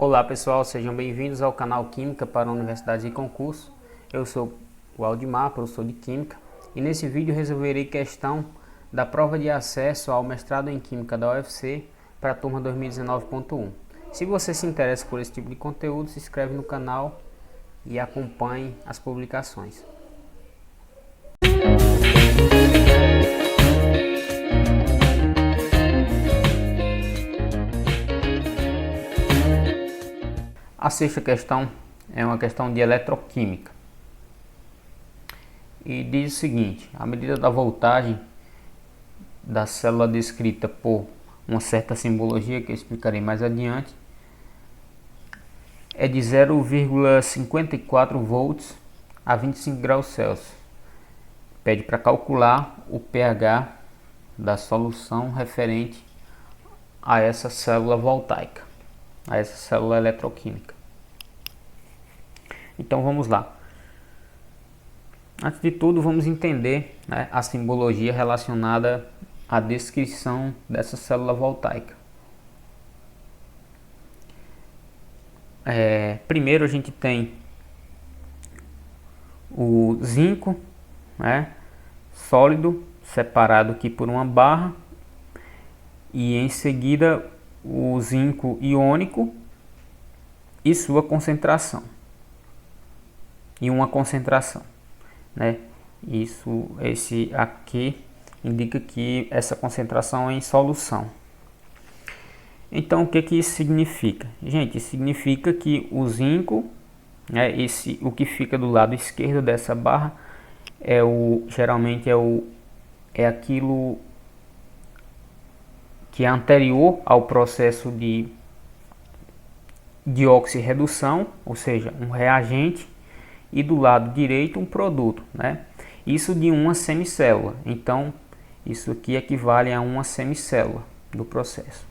Olá pessoal, sejam bem-vindos ao canal Química para Universidades e Concurso. Eu sou o Aldimar, professor de Química, e nesse vídeo resolverei questão da prova de acesso ao mestrado em Química da UFC para a turma 2019.1. Se você se interessa por esse tipo de conteúdo, se inscreve no canal e acompanhe as publicações. A sexta questão é uma questão de eletroquímica e diz o seguinte: a medida da voltagem da célula descrita por uma certa simbologia que eu explicarei mais adiante é de 0,54 volts a 25 graus Celsius. Pede para calcular o pH da solução referente a essa célula voltaica, a essa célula eletroquímica. Então vamos lá. Antes de tudo, vamos entender, a simbologia relacionada à descrição dessa célula voltaica. Primeiro a gente tem o zinco, sólido, separado aqui por uma barra, e em seguida o zinco iônico e sua concentração, e uma concentração, esse aqui indica que essa concentração é em solução. Então o que isso significa? Gente, isso significa que o zinco, o que fica do lado esquerdo dessa barra, geralmente é aquilo que é anterior ao processo de oxirredução, ou seja, um reagente, e do lado direito um produto, isso de uma semicélula. Então isso aqui equivale a uma semicélula do processo.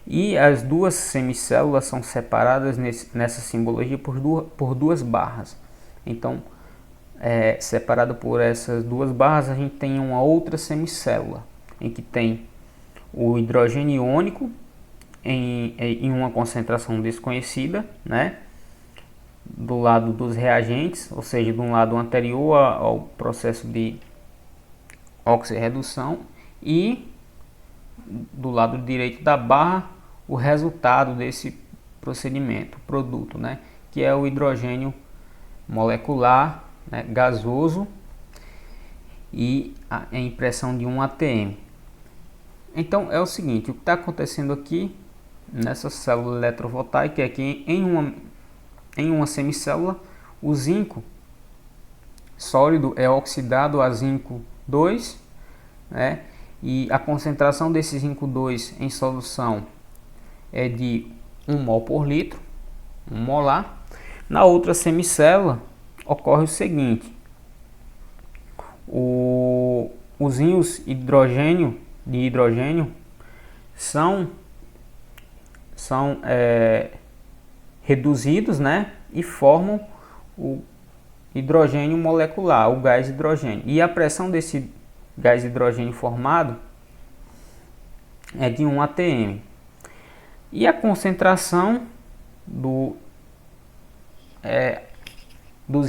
E as duas semicélulas são separadas nessa simbologia por duas barras. Então, separado por essas duas barras, a gente tem uma outra semicélula, em que tem o hidrogênio iônico em uma concentração desconhecida, do lado dos reagentes, ou seja, de um lado anterior ao processo de oxirredução, e do lado direito da barra o resultado desse procedimento, produto, que é o hidrogênio molecular, gasoso, e a impressão de um ATM. Então é o seguinte: o que está acontecendo aqui nessa célula eletrovoltaica é que em uma semicélula o zinco sólido é oxidado a zinco 2, e a concentração desse zinco 2 em solução é de 1 mol por litro, 1 molar. Na outra semicélula ocorre o seguinte: os íons de hidrogênio são reduzidos, e formam o hidrogênio molecular, o gás hidrogênio. E a pressão desse gás hidrogênio formado é de 1 atm. E a concentração dos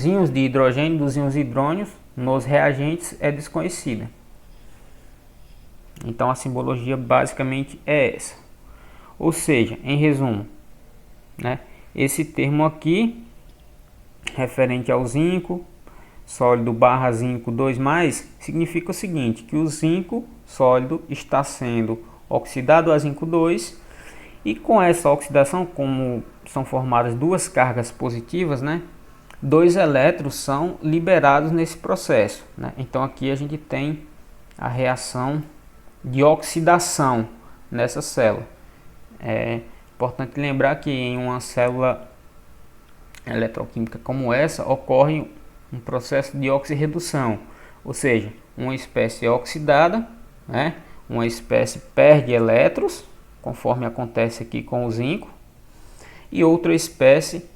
íons de hidrogênio, dos íons hidrônios nos reagentes é desconhecida. Então a simbologia basicamente é essa. Ou seja, em resumo, esse termo aqui, referente ao zinco sólido barra zinco 2+, significa o seguinte: que o zinco sólido está sendo oxidado a zinco 2, e com essa oxidação, como são formadas duas cargas positivas, dois elétrons são liberados nesse processo. Então aqui a gente tem a reação de oxidação nessa célula. É importante lembrar que em uma célula eletroquímica como essa ocorre um processo de oxirredução, ou seja, uma espécie é oxidada, uma espécie perde elétrons, conforme acontece aqui com o zinco, e outra espécie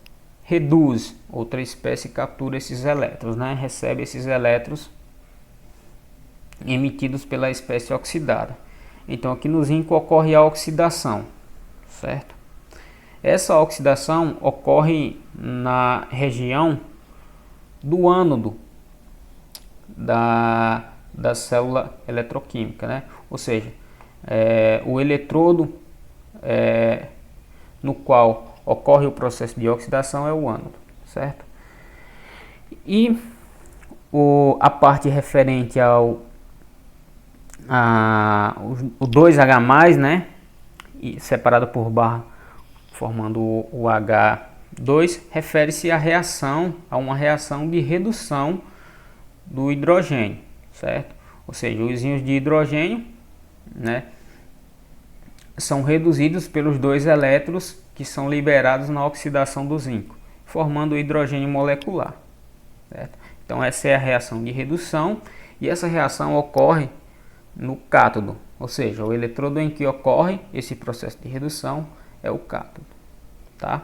reduz, outra espécie captura esses elétrons, recebe esses elétrons emitidos pela espécie oxidada. Então aqui no zinco ocorre a oxidação, certo? Essa oxidação ocorre na região do ânodo da célula eletroquímica, né? Ou seja, o eletrodo no qual ocorre o processo de oxidação é o ânodo, certo? E a parte referente ao o 2H+, né? E separado por barra, formando o H2, refere-se a uma reação de redução do hidrogênio, certo? Ou seja, os íons de hidrogênio, né, são reduzidos pelos 2 elétrons que são liberados na oxidação do zinco, formando o hidrogênio molecular, certo? Então essa é a reação de redução, e essa reação ocorre no cátodo, ou seja, o eletrodo em que ocorre esse processo de redução é o cátodo, tá?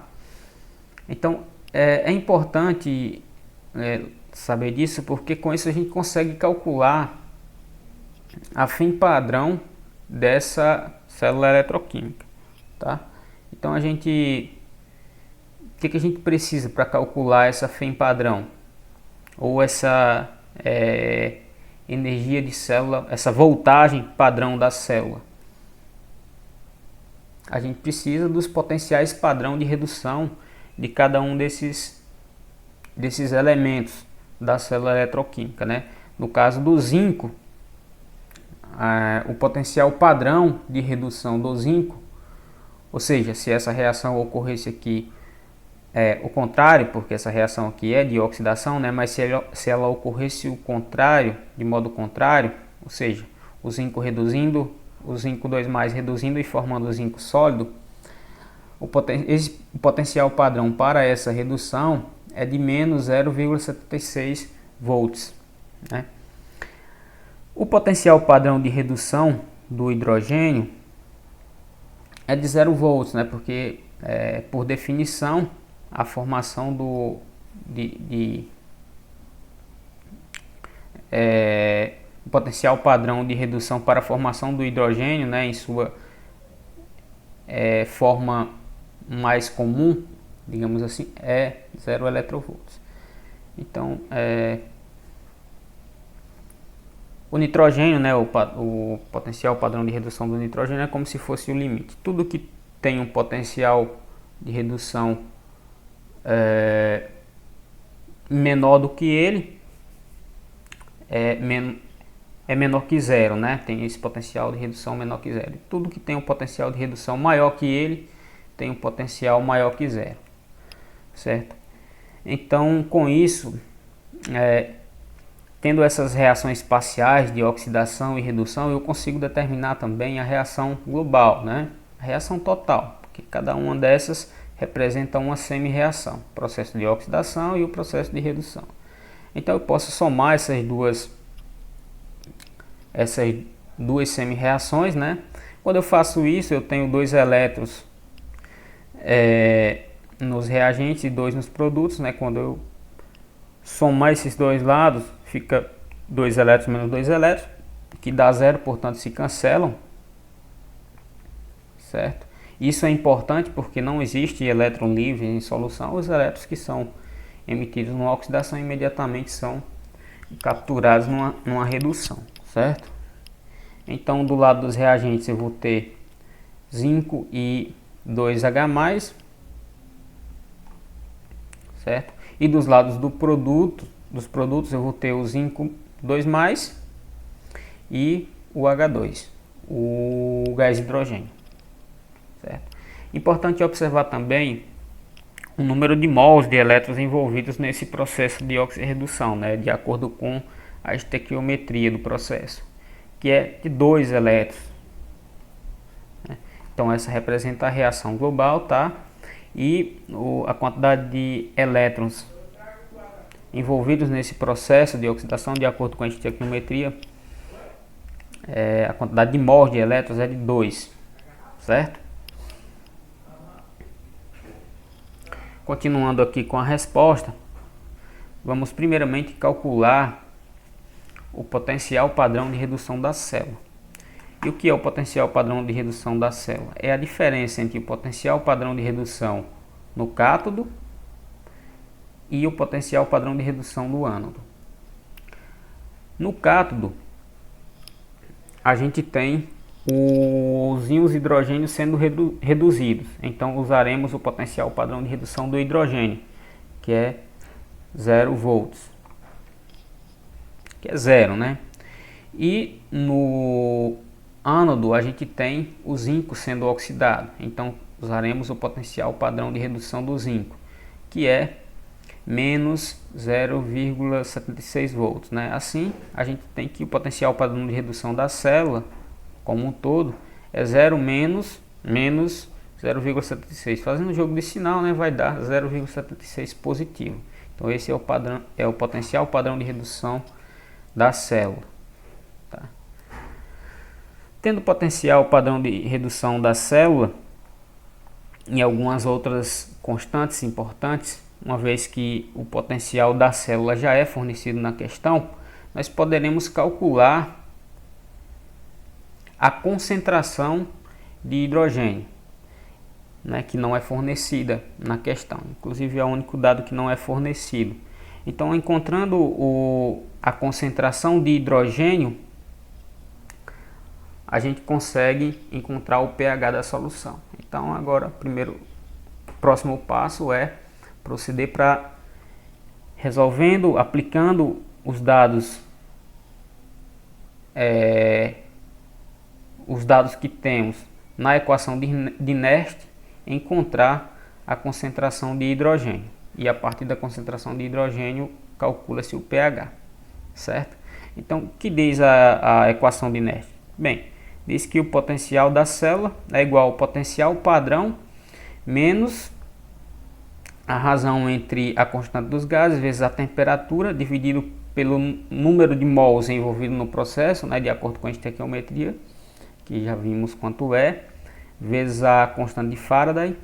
Então é importante saber disso, porque com isso a gente consegue calcular a fim padrão dessa célula eletroquímica, tá? Então o que a gente precisa para calcular essa fim padrão, ou essa energia de célula, essa voltagem padrão da célula? A gente precisa dos potenciais padrão de redução de cada um desses elementos da célula eletroquímica, né? No caso do zinco, o potencial padrão de redução do zinco, ou seja, se essa reação ocorresse aqui, o contrário, porque essa reação aqui é de oxidação, né? Mas se ela ocorresse o contrário, de modo contrário, ou seja, o zinco reduzindo, o zinco 2+ reduzindo e formando o zinco sólido, o potencial padrão para essa redução é de menos 0,76 volts, né? O potencial padrão de redução do hidrogênio é de 0 volts, né? Porque por definição a formação o potencial padrão de redução para a formação do hidrogênio, né, em sua forma mais comum, digamos assim, é 0 eletronvolts. Então, o nitrogênio, né, o potencial padrão de redução do nitrogênio é como se fosse o limite. Tudo que tem um potencial de redução menor do que ele é menor que zero, né? Tem esse potencial de redução menor que zero. Tudo que tem um potencial de redução maior que ele tem um potencial maior que zero, certo? Então, com isso, tendo essas reações parciais de oxidação e redução, eu consigo determinar também a reação global, né? A reação total, porque cada uma dessas representa uma semi-reação, o processo de oxidação e o processo de redução. Então eu posso somar essas duas semi-reações, né? Quando eu faço isso, eu tenho 2 elétrons nos reagentes e 2 nos produtos, né? Quando eu somar esses dois lados, fica 2 elétrons menos 2 elétrons, que dá 0, portanto se cancelam, certo? Isso é importante porque não existe elétron livre em solução. Os elétrons que são emitidos numa oxidação imediatamente são capturados numa redução, certo? Então, do lado dos reagentes eu vou ter zinco e 2H+, certo? E dos lados dos produtos eu vou ter o zinco 2+ e o H2, o gás hidrogênio, certo? Importante observar também o número de mols de elétrons envolvidos nesse processo de oxirredução, né, de acordo com a estequiometria do processo, que é de 2 elétrons. Então essa representa a reação global, tá? E a quantidade de elétrons envolvidos nesse processo de oxidação, de acordo com a estequiometria, a quantidade de mols de elétrons é de 2, certo? Continuando aqui com a resposta, vamos primeiramente calcular o potencial padrão de redução da célula. E o que é o potencial padrão de redução da célula? É a diferença entre o potencial padrão de redução no cátodo e o potencial padrão de redução do ânodo. No cátodo, a gente tem os íons hidrogênio sendo reduzidos. Então usaremos o potencial padrão de redução do hidrogênio, que é 0 volts, que é 0, né? E no ânodo a gente tem o zinco sendo oxidado. Então usaremos o potencial padrão de redução do zinco, que é menos 0,76 volts, né? Assim, a gente tem que o potencial padrão de redução da célula como um todo é 0 menos 0,76. Fazendo o jogo de sinal, né, vai dar 0,76 positivo. Então esse é o padrão, é o potencial padrão de redução da célula. Tá? Tendo potencial padrão de redução da célula e algumas outras constantes importantes, uma vez que o potencial da célula já é fornecido na questão, nós poderemos calcular a concentração de hidrogênio, né, que não é fornecida na questão. Inclusive é o único dado que não é fornecido. Então, encontrando a concentração de hidrogênio, a gente consegue encontrar o pH da solução. Então, agora, o próximo passo é proceder para aplicando os dados que temos na equação de Nernst, encontrar a concentração de hidrogênio. E a partir da concentração de hidrogênio, calcula-se o pH, certo? Então, o que diz a equação de Nernst? Bem, diz que o potencial da célula é igual ao potencial padrão menos a razão entre a constante dos gases vezes a temperatura dividido pelo número de mols envolvido no processo, né, de acordo com a estequiometria, que já vimos quanto é, vezes a constante de Faraday.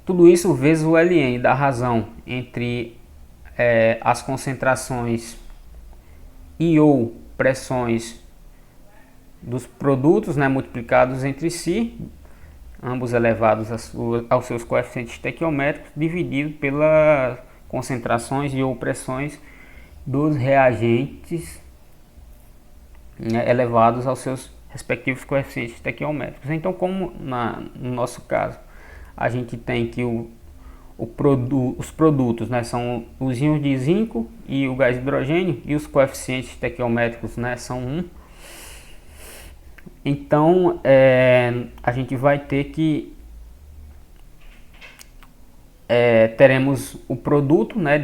Tudo isso vezes o Ln, da razão entre as concentrações e ou pressões dos produtos, né, multiplicados entre si, ambos elevados aos seus coeficientes estequiométricos, dividido pelas concentrações e ou pressões dos reagentes, né, elevados aos seus respectivos coeficientes estequiométricos. Então, como no nosso caso a gente tem que os produtos, né, são os íons de zinco e o gás hidrogênio, e os coeficientes estequiométricos, né, são 1. Então a gente vai ter que teremos o produto, né,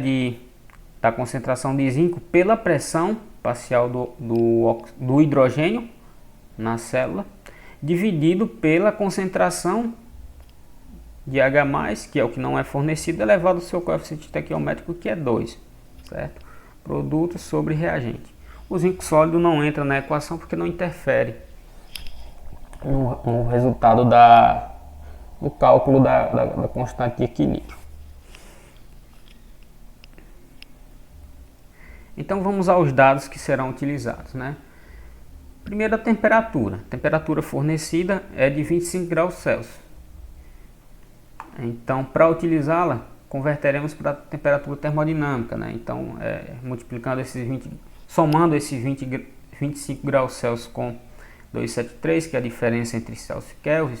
da concentração de zinco pela pressão parcial do hidrogênio na célula, dividido pela concentração de H+, que é o que não é fornecido, elevado ao seu coeficiente estequiométrico, que é 2, certo? Produto sobre reagente. O zinco sólido não entra na equação porque não interfere no resultado do cálculo da constante de equilíbrio. Então vamos aos dados que serão utilizados, né? Primeiro, a temperatura. A temperatura fornecida é de 25 graus Celsius. Então, para utilizá-la, converteremos para a temperatura termodinâmica, né? Então, multiplicando somando esses 25 graus Celsius com 273, que é a diferença entre Celsius e Kelvin,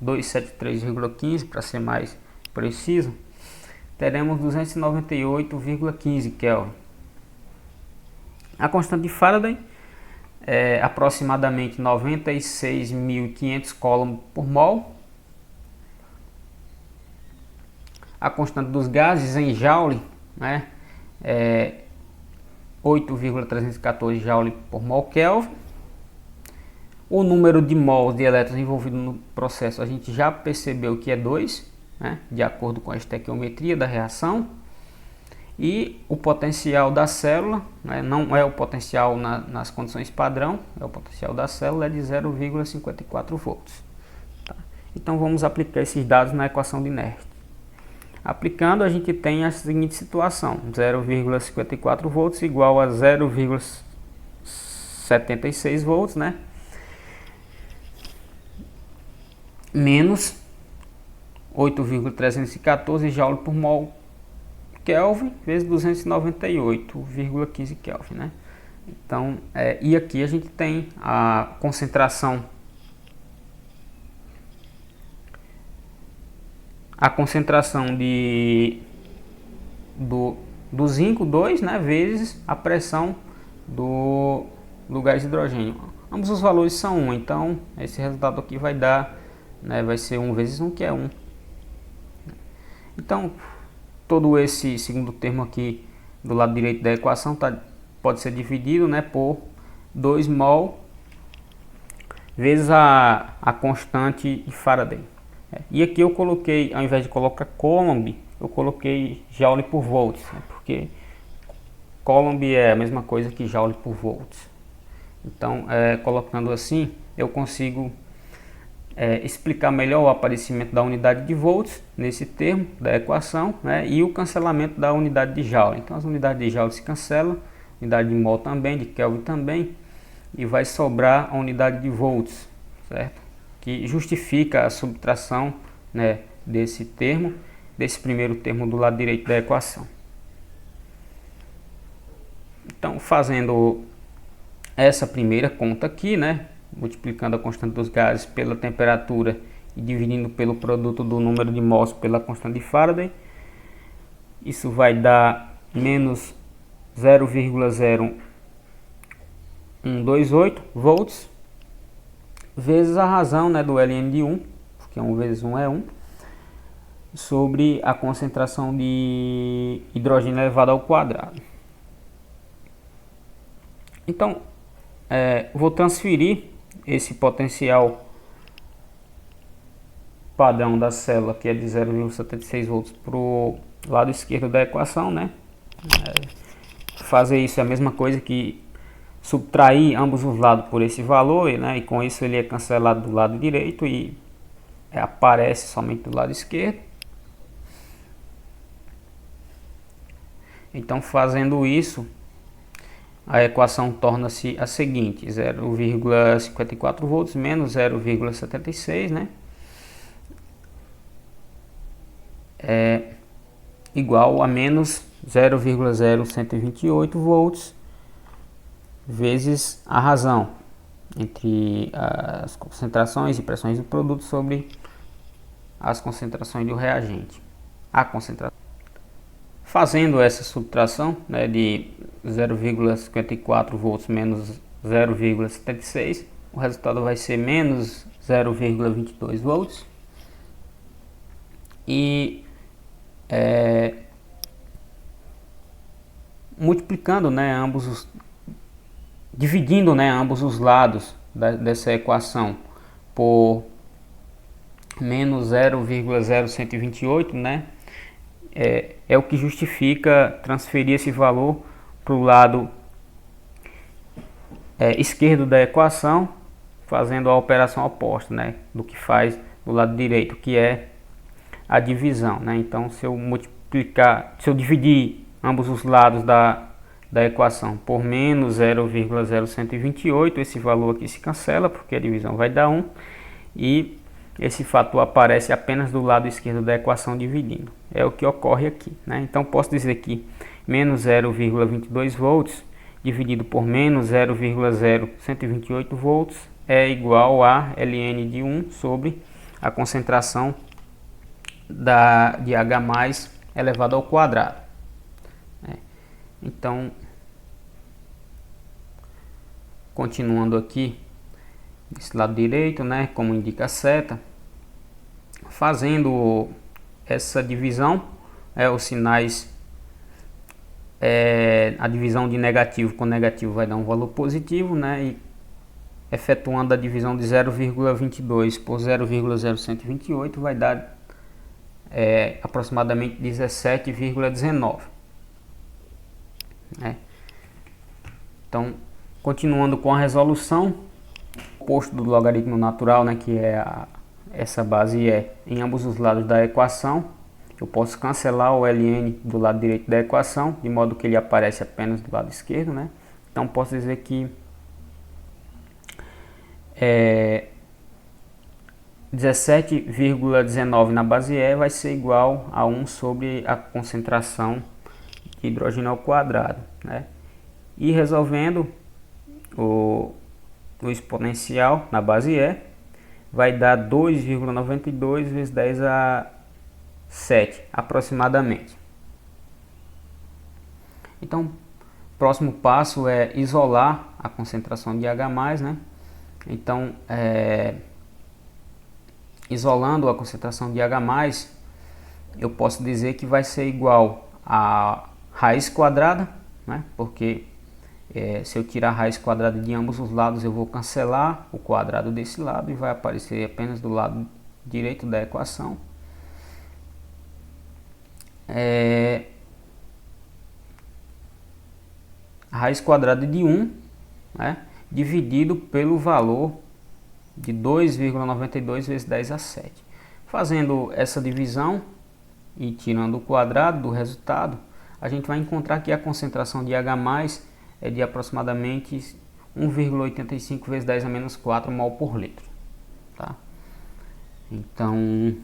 273,15 para ser mais preciso, teremos 298,15 Kelvin. A constante de Faraday é aproximadamente 96.500 coulombs por mol. A constante dos gases em Joule, né, é 8,314 Joule por mol Kelvin. O número de mols de elétrons envolvidos no processo a gente já percebeu que é 2, né, de acordo com a estequiometria da reação. E o potencial da célula, né, não é o potencial nas condições padrão, é o potencial da célula, é de 0,54 volts. Tá? Então vamos aplicar esses dados na equação de Nernst. Aplicando, a gente tem a seguinte situação: 0,54 volts igual a 0,76 volts, né? menos 8,314 joule por mol Kelvin vezes 298,15 Kelvin, né? Então, e aqui a gente tem a concentração do zinco 2, né, vezes a pressão do gás de hidrogênio. Ambos os valores são 1, então esse resultado aqui vai dar, né, vai ser 1 vezes 1, que é 1. Então, todo esse segundo termo aqui do lado direito da equação pode ser dividido, né, por 2 mol vezes a constante de Faraday. E aqui eu coloquei, ao invés de colocar Coulomb, eu coloquei Joule por volts, né, porque Coulomb é a mesma coisa que Joule por volts. Então, colocando assim, eu consigo explicar melhor o aparecimento da unidade de volts nesse termo da equação, né, e o cancelamento da unidade de Joule. Então, as unidades de Joule se cancelam, unidade de mol também, de Kelvin também, e vai sobrar a unidade de volts, certo? Que justifica a subtração, né, desse termo, desse primeiro termo do lado direito da equação. Então, fazendo essa primeira conta aqui, né, multiplicando a constante dos gases pela temperatura e dividindo pelo produto do número de mols pela constante de Faraday, isso vai dar menos 0,0128 volts vezes a razão, né, do ln de 1, porque 1 vezes 1 é 1, sobre a concentração de hidrogênio elevado ao quadrado. Então, vou transferir esse potencial padrão da célula, que é de 0,76 volts, para o lado esquerdo da equação, né? Fazer isso é a mesma coisa que subtrair ambos os lados por esse valor, né? E com isso ele é cancelado do lado direito e aparece somente do lado esquerdo. Então, fazendo isso, a equação torna-se a seguinte: 0,54 volts menos 0,76, né, é igual a menos 0,0128 volts vezes a razão entre as concentrações e pressões do produto sobre as concentrações do reagente. A concentração. Fazendo essa subtração, né, de 0,54 volts menos 0,76, o resultado vai ser menos 0,22 volts. E multiplicando, né, dividindo, né, ambos os lados dessa equação por menos 0,0128, né, é o que justifica transferir esse valor para o lado esquerdo da equação, fazendo a operação oposta, né, do que faz do lado direito, que é a divisão, né? Então, se eu dividir ambos os lados da equação por menos 0,0128, esse valor aqui se cancela, porque a divisão vai dar 1, e esse fator aparece apenas do lado esquerdo da equação dividindo. É o que ocorre aqui, né? Então, posso dizer que menos 0,22 volts dividido por menos 0,0128 volts é igual a ln de 1 sobre a concentração de H+ elevado ao quadrado. Então, continuando aqui desse lado direito, né, como indica a seta, fazendo essa divisão, os sinais, a divisão de negativo com negativo vai dar um valor positivo, né, e efetuando a divisão de 0,22 por 0,0128 vai dar aproximadamente 17,19. Então, continuando com a resolução, o oposto do logaritmo natural, né, que essa base em ambos os lados da equação, eu posso cancelar o ln do lado direito da equação, de modo que ele aparece apenas do lado esquerdo, né? Então, posso dizer que 17,19 na base E vai ser igual a 1 sobre a concentração de hidrogênio ao quadrado, né? E resolvendo o exponencial na base E, vai dar 2,92 vezes 10 a 7 aproximadamente. Então, próximo passo é isolar a concentração de H+, né? Então, isolando a concentração de H+, eu posso dizer que vai ser igual a raiz quadrada, né? Porque se eu tirar a raiz quadrada de ambos os lados, eu vou cancelar o quadrado desse lado e vai aparecer apenas do lado direito da equação. A raiz quadrada de 1, né, dividido pelo valor de 2,92 vezes 10 a 7. Fazendo essa divisão e tirando o quadrado do resultado, a gente vai encontrar que a concentração de H+ é de aproximadamente 1,85 vezes 10 a menos 4 mol por litro. Tá? Então,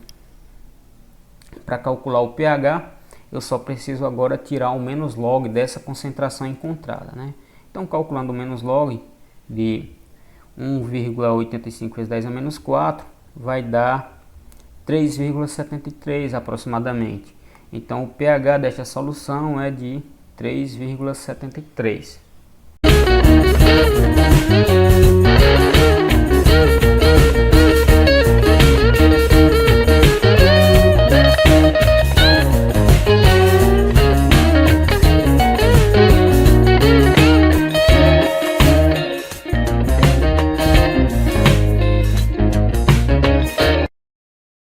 para calcular o pH, eu só preciso agora tirar o menos log dessa concentração encontrada, né? Então, calculando o menos log de 1,85 vezes 10 a menos 4, vai dar 3,73 aproximadamente. Então, o pH desta solução é de 3,73.